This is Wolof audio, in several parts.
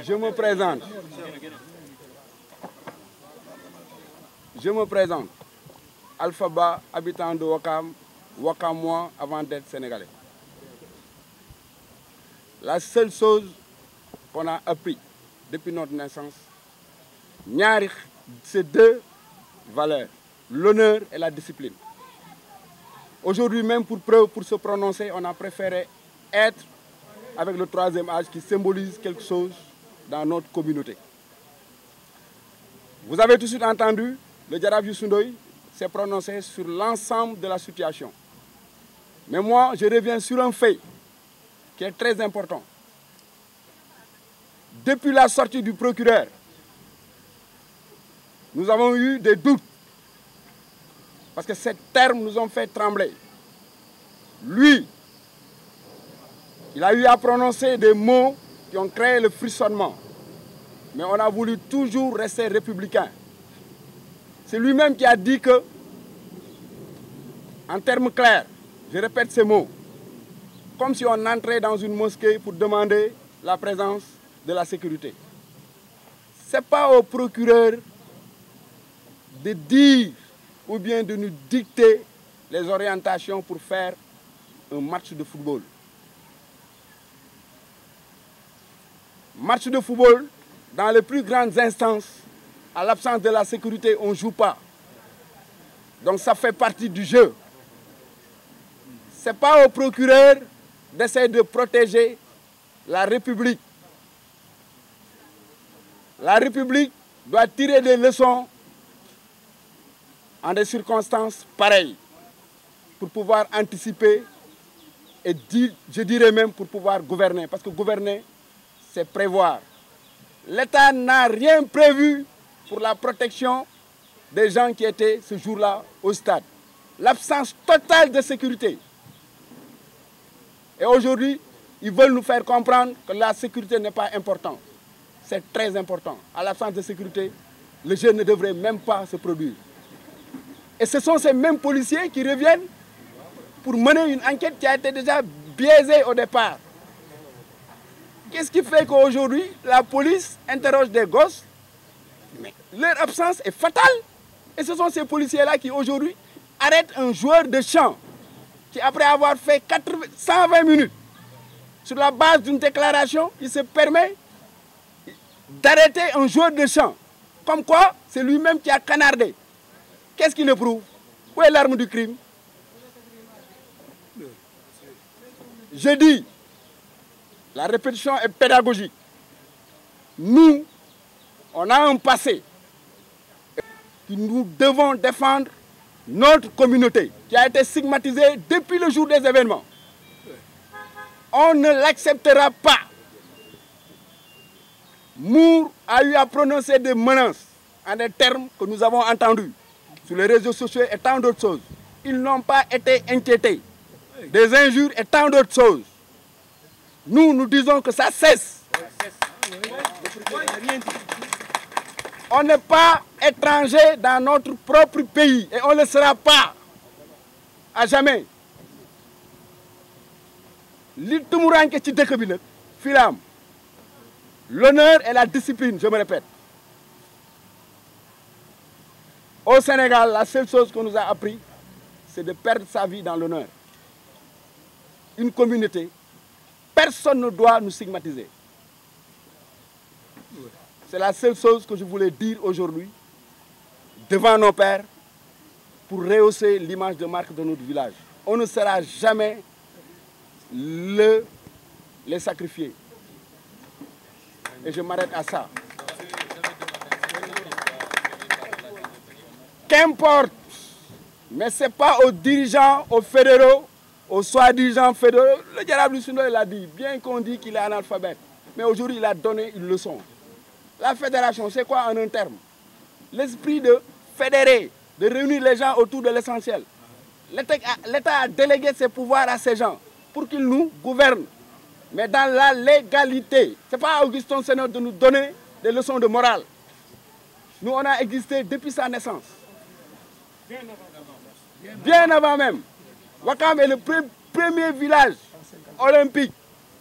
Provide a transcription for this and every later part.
Je me présente. Je me présente. Alpha Ba, habitant de Ouakam, Ouakamois avant d'être sénégalais. La seule chose qu'on a appris depuis notre naissance, c'est deux valeurs, l'honneur et la discipline. Aujourd'hui même, pour se prononcer, on a préféré être avec le troisième âge qui symbolise quelque chose dans notre communauté. Vous avez tout de suite entendu, le Djarab Youssou Ndoye s'est prononcé sur l'ensemble de la situation. Mais moi, je reviens sur un fait qui est très important. Depuis la sortie du procureur, nous avons eu des doutes. Parce que ces termes nous ont fait trembler. Lui, il a eu à prononcer des mots qui ont créé le frissonnement. Mais on a voulu toujours rester républicain. C'est lui-même qui a dit que, en termes clairs, je répète ces mots, comme si on entrait dans une mosquée pour demander la présence de la sécurité. Ce n'est pas au procureur de dire ou bien de nous dicter les orientations pour faire un match de football. Match de football, dans les plus grandes instances, à l'absence de la sécurité, on ne joue pas. Donc ça fait partie du jeu. Ce n'est pas au procureur d'essayer de protéger la République. La République doit tirer des leçons en des circonstances pareilles pour pouvoir anticiper et je dirais même pour pouvoir gouverner. Parce que gouverner, c'est prévoir. L'État n'a rien prévu pour la protection des gens qui étaient ce jour-là au stade. L'absence totale de sécurité. Et aujourd'hui, ils veulent nous faire comprendre que la sécurité n'est pas importante. C'est très important. À l'absence de sécurité, le jeu ne devrait même pas se produire. Et ce sont ces mêmes policiers qui reviennent pour mener une enquête qui a été déjà biaisée au départ. Qu'est-ce qui fait qu'aujourd'hui, la police interroge des gosses, mais leur absence est fatale. Et ce sont ces policiers-là qui aujourd'hui arrêtent un joueur de champ qui, après avoir fait 120 minutes, sur la base d'une déclaration, il se permet d'arrêter un joueur de champ. Comme quoi, c'est lui-même qui a canardé. Qu'est-ce qui le prouve? Où est l'arme du crime? Je dis, la répétition est pédagogique. Nous, on a un passé que nous devons défendre notre communauté qui a été stigmatisée depuis le jour des événements. On ne l'acceptera pas. Mour a eu à prononcer des menaces en des termes que nous avons entendus sur les réseaux sociaux et tant d'autres choses. Ils n'ont pas été inquiétés. Des injures et tant d'autres choses. Nous, nous disons que ça cesse. On n'est pas étranger dans notre propre pays et on ne le sera pas à jamais. L'honneur et la discipline, je me répète. Au Sénégal, la seule chose qu'on nous a appris, c'est de perdre sa vie dans l'honneur. Une communauté, personne ne doit nous stigmatiser. C'est la seule chose que je voulais dire aujourd'hui devant nos pères pour rehausser l'image de marque de notre village. On ne sera jamais les sacrifiés. Et je m'arrête à ça. Qu'importe, mais ce n'est pas aux dirigeants, aux fédéraux, aux soi-disant fédéraux. Le Djarab Youssou Ndoye l'a dit, bien qu'on dit qu'il est analphabète. Mais aujourd'hui, il a donné une leçon. La fédération, c'est quoi en un terme? L'esprit de fédérer, de réunir les gens autour de l'essentiel. L'État a délégué ses pouvoirs à ces gens pour qu'ils nous gouvernent, mais dans la légalité. Ce n'est pas à Augustin Senghor de nous donner des leçons de morale. Nous, on a existé depuis sa naissance. Bien avant même. Ouakam est le premier village olympique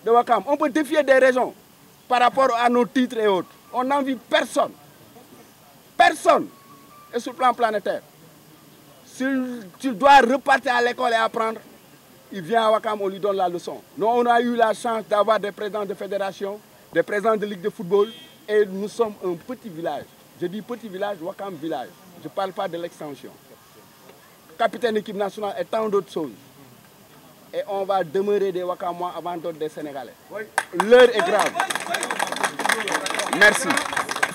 de Ouakam. On peut défier des régions par rapport à nos titres et autres. On n'envie personne. Personne. Et sur le plan planétaire. S'il doit repartir à l'école et apprendre, il vient à Ouakam, on lui donne la leçon. Nous, on a eu la chance d'avoir des présidents de fédération, des présidents de ligue de football, et nous sommes un petit village. Je dis petit village, Ouakam village. Je ne parle pas de l'extension. Capitaine équipe nationale et tant d'autres choses. Et on va demeurer des Ouakamois avant d'autres des Sénégalais. L'heure est grave. Merci.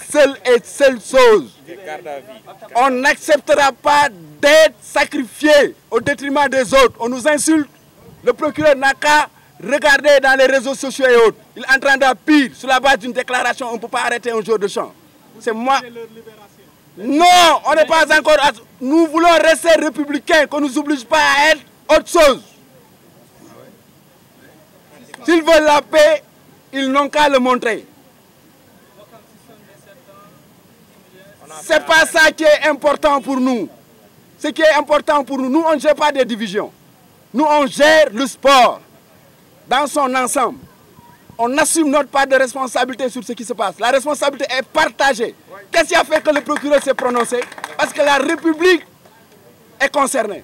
Seule et seule chose, on n'acceptera pas d'être sacrifié au détriment des autres. On nous insulte. Le procureur n'a qu'à regarder dans les réseaux sociaux et autres. Il entendra pire. Sur la base d'une déclaration, on ne peut pas arrêter un jour de chant. C'est moi. Non, on n'est pas encore... Nous voulons rester républicains, qu'on ne nous oblige pas à être autre chose. S'ils veulent la paix, ils n'ont qu'à le montrer. Ce n'est pas ça qui est important pour nous. Ce qui est important pour nous, nous, on ne gère pas des divisions. Nous, on gère le sport dans son ensemble. On assume notre part de responsabilité sur ce qui se passe. La responsabilité est partagée. Qu'est-ce qui a fait que le procureur s'est prononcé? Parce que la République est concernée.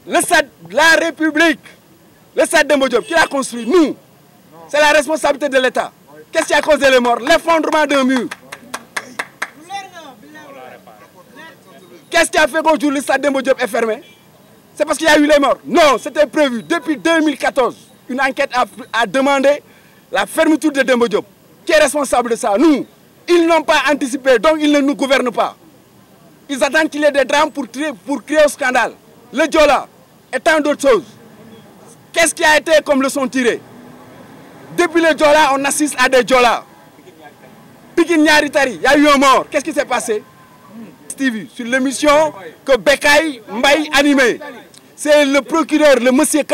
Le stade, la République, le stade Demba Diop, qui l'a construit? Nous. C'est la responsabilité de l'État. Qu'est-ce qui a causé les morts? L'effondrement d'un mur. Qu'est-ce qui a fait qu'aujourd'hui le stade Demba Diop est fermé? C'est parce qu'il y a eu les morts? Non, c'était prévu. Depuis 2014, une enquête a demandé la fermeture de Demba Diop. Qui est responsable de ça? Nous. Ils n'ont pas anticipé, donc ils ne nous gouvernent pas. Ils attendent qu'il y ait des drames pour créer un scandale. Le Diola et tant d'autres choses. Qu'est-ce qui a été comme leçon tirée? Depuis le Diola, on assiste à des Diola. Pikine Ñaari Tari, il y a eu un mort. Qu'est-ce qui s'est passé? Sur l'émission que Bekay Mbaye animait. C'est le procureur, le monsieur K,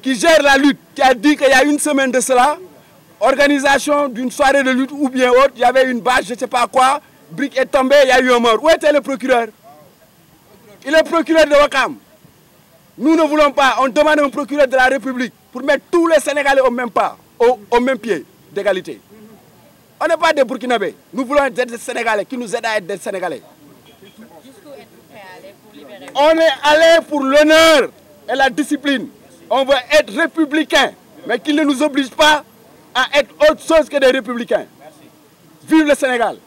qui gère la lutte, qui a dit qu'il y a une semaine de cela, organisation d'une soirée de lutte ou bien autre, il y avait une bâche, je ne sais pas quoi, brique est tombée, il y a eu un mort. Où était le procureur? Il est procureur de Ouakam. Nous ne voulons pas, on demande un procureur de la République pour mettre tous les Sénégalais au même pas, au même pied d'égalité. On n'est pas des Burkinabés, nous voulons être des Sénégalais qui nous aident à être des Sénégalais. On est allé pour l'honneur et la discipline. On veut être républicain, mais qu'il ne nous oblige pas à être autre chose que des républicains. Vive le Sénégal.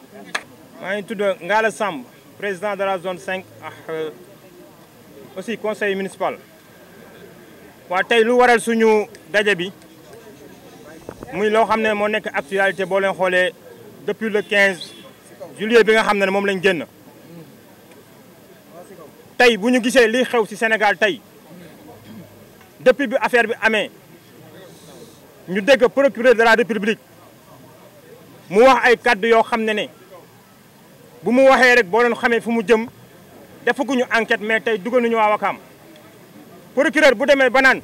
Je suis Ngala Samb, président de la zone 5, aussi conseil municipal. Aujourd'hui, lu waral suñu daje bi muy loo xam ne moo nekk actualité boo leen xoolee depuis le 15 juillet bi nga xam ne moom lañ génn. Tay bu ñu gisee li xew ci Sénégal tey depuis bi affaire bi amee ñu dégg procureur de la République mu wax ay kàddu yoo xam ne bu mu waxee rek boo leen xamee fu mu jëm defaguñu enquête mais tey dugal nañu waa Ouakam procureur bu demee ba naan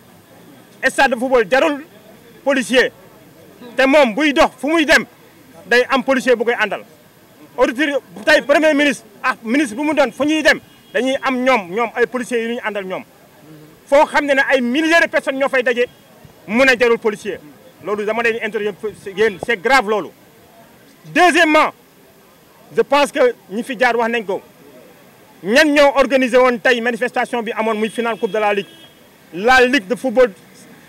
stade de football jarul policier te moom buy dox fu muy dem day am policier bu koy àndal auditeur tey premier ministre ak ministre bu mu doon fu ñuy dem dañuy am ñoom ay policiers yu ñu àndal ñoom foo xam ne ay milliers de personnes ñoo fay daje mun a jarul policier loolu dama leen interroger yéen c'est grave loolu. Deuxièmement je pense que ñi fi jaar wax nañ ko ñan ñoo organisé woon tey manifestation bi amoon muy finale coupe de la ligue de football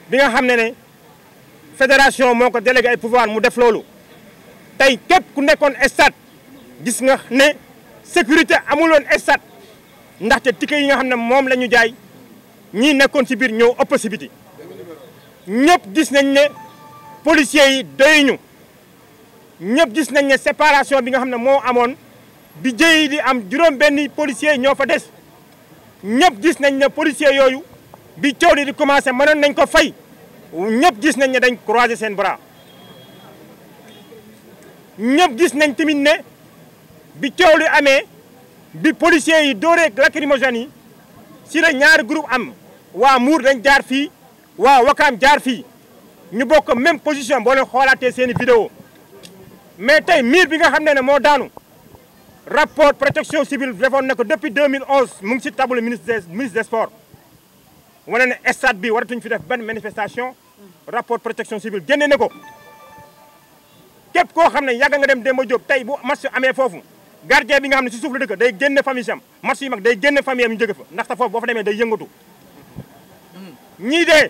bi nga xam ne fédération moo ko délégué ay pouvoir mu def loolu tey képp ku nekkoon stade gis nga ne sécurité amuloon stade. ndaxte ticket yi nga xam ne moom la ñu jaay ñii nekkoon ci biir ñëw ëpp ci biti ñëpp gis nañ ne policiers yi doyuñu ñëpp gis nañ ne séparation bi nga xam ne moo amoon bi jëyi di am juróom benni policiers ñoo fa des ñëpp gis nañ ne policiers yooyu bi coow li di commencé mënoon nañ ko fay ñëpp gis nañ ne dañ croiser seen bras ñëpp gis nañ tamit ne bi coow li amee bi policiers yi dooree lacrymogène yi si la ñaari groupe am waa Mbour dañ jaar fii waa Ouakam jaar fii ñu bokk même position boo leen xoolaatee seen i vidéo mais tey miir bi nga xam ne moo daanu rapport protection civile defoon na ko depuis 2011 mu ngi si table ministre des sports wane ne stade bi waratuñ fi def benn manifestation rapport protection civile génne na ko képp koo xam ne yàgg nga dem Demba Diop tey bu match amee foofu gardien bi nga xam ne si suuf la dëkk day génne famille am match yi mag day génne famille am ñu jóge fa ndaxte foofu boo fa demee day yëngatu ñii de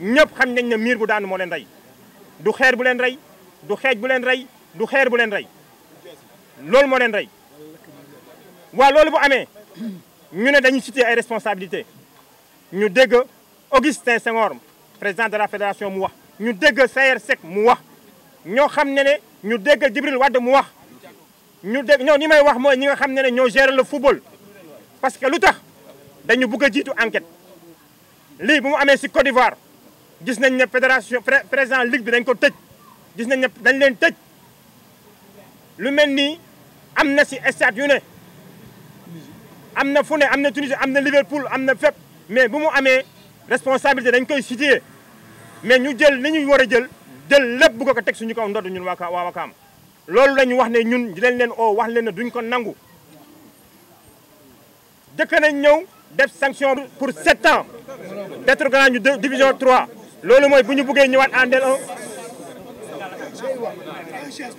ñëpp xam nañ ne miir bu daanu moo leen rey du xeer bu leen rey du xeej bu leen rey du xeer bu leen rey loolu moo leen rey waaw loolu bu amee ñu ne dañuy citer ay responsabilités ñu dégg Augustin Senghor président de la fédération mu wax ñu dégg Sayer Seck mu wax ñoo xam ne ñu dégg Djibril Wade mu wax ñu dégg ñoo ni may wax mooy ñi nga xam ne ñoo gérer le football parce que lu tax dañu bëgg a jiitu enquête lii bu mu amee si Côte d'Ivoire gis nañ ne fédération président ligue bi dañ ko tëj gis nañ ne dañ leen tëj lu mel nii am na si stade yu ne am na fu ne am na Tunisie am na Liverpool am na fépp mais bu mu amee responsabilité dañ koy situer mais ñu jël li ñu war a jël lépp bu ko teg suñu kaw ndodd ñun waa Wakaam loolu la ñu wax ne ñun dinañ leen oo wax leen ne duñ ko nangu dëkk nañ ñëw def sanction pour 7 ans rétrogradé ñu division 3 loolu mooy bu ñu buggee ñëwaat en L1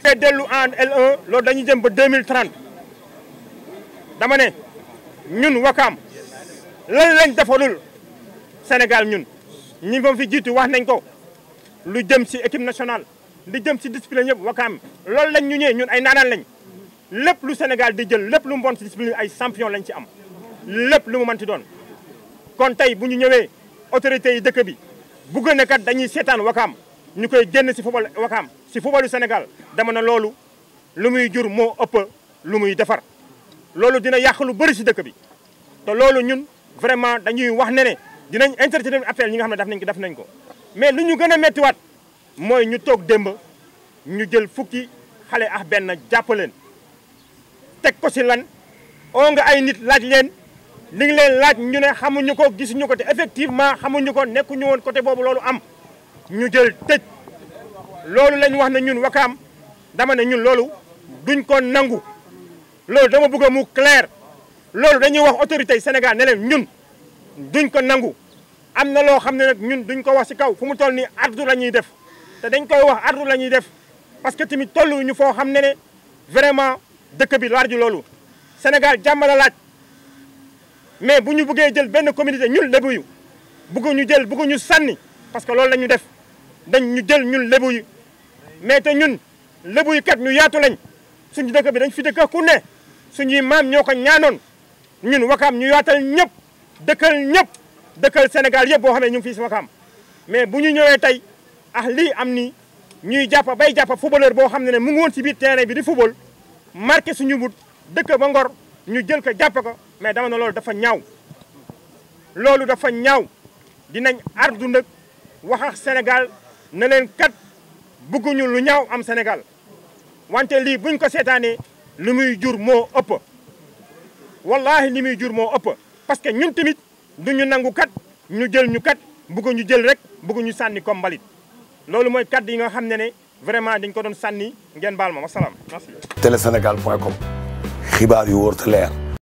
te dellu en L1 loolu dañuy jëm ba 2030 dama ne ñun Wakaam lan lañ defalul Sénégal ñun ñi moom fi jiitu wax nañ ko lu jëm ci équipe nationale li jëm ci discipline yëpp Wakaam loolu lañ ñu ñëwee ñun ay naanaan lañ lépp lu Sénégal di jël lépp lu mu bon ci discipline ay champion lañ ci am lépp lu mu mënti doon kon tey bu ñu ñëwee autorités yi dëkk bi bugg na kat dañuy seetaan Wakaam ñu koy génn ci football Wakaam ci footballu Sénégal dama ne loolu lu muy jur moo ëpp lu muy defar loolu dina yàq lu bëri ci dëkk bi te loolu ñun vraiment dañuy wax ne dinañ intervenir appel ñi nga xam ne def nañ ko mais lu ñu gën a méttiwaat mooy ñu toog démb ñu jël fukki xale ak benn jàppaleen teg ko ci lan oo nga ay nit laaj leen li ngi leen laaj ñu ne xamuñu ko gisuñu ko te effectivement xamuñu ko nekkuñu woon côté boobu loolu am ñu jël tëj loolu lañ wax ne ñun Wakaam dama ne ñun loolu duñ ko nangu loolu dama bëgg mu clair loolu dañuy wax autorité Sénégal ne leen ñun duñ ko nangu am na loo xam ne nag ñun duñ ko wax ci kaw fu mu toll nii ardu la ñuy def te dañ koy wax ardu la ñuy def parce que tamit tolluñu foo xam ne vraiment dëkk bi laaju loolu Sénégal jàmm la laaj mais bu ñu bëggee jël benn communauté ñun lébu yu bëgguñu sànni parce que loolu la ñu def dañ ñu jël ñun lébu yi mais te ñun lébu yi kat ñu yaatu lañ suñu dëkk bi dañ fi dëkk ku ne suñuy maam ñoo ko ñaanoon ñun Wakaam ñu yaatal ñëpp dëkkal Sénégal yëpp boo xam ne ñu ngi fii si Wakaam mais bu ñu ñëwee tey lii am ni ñuy bay jàpp footballeur boo xam ne mu ngi woon si biir terrain bi di football marqué suñu but dëkk ba Ngor ñu jël ko jàpp ko mais dama ne loolu dafa ñaaw dinañ ardu nag wax ak Sénégal ne leen kat bëgguñu lu ñaaw am Sénégal wante lii buñ ko seetaanee li muy jur moo ëpp wallahi li muy jur moo ëpp parce que ñun tamit duñu nangu kat ñu jël ñu kat bëgguñu jël rek bëgguñu sànni comme mbalit loolu mooy kat yi nga xam ne vraiment dañ ko doon sànni ngeen baal ma wasalaam merci. telesenegal.com xibaar yu wóor te leer.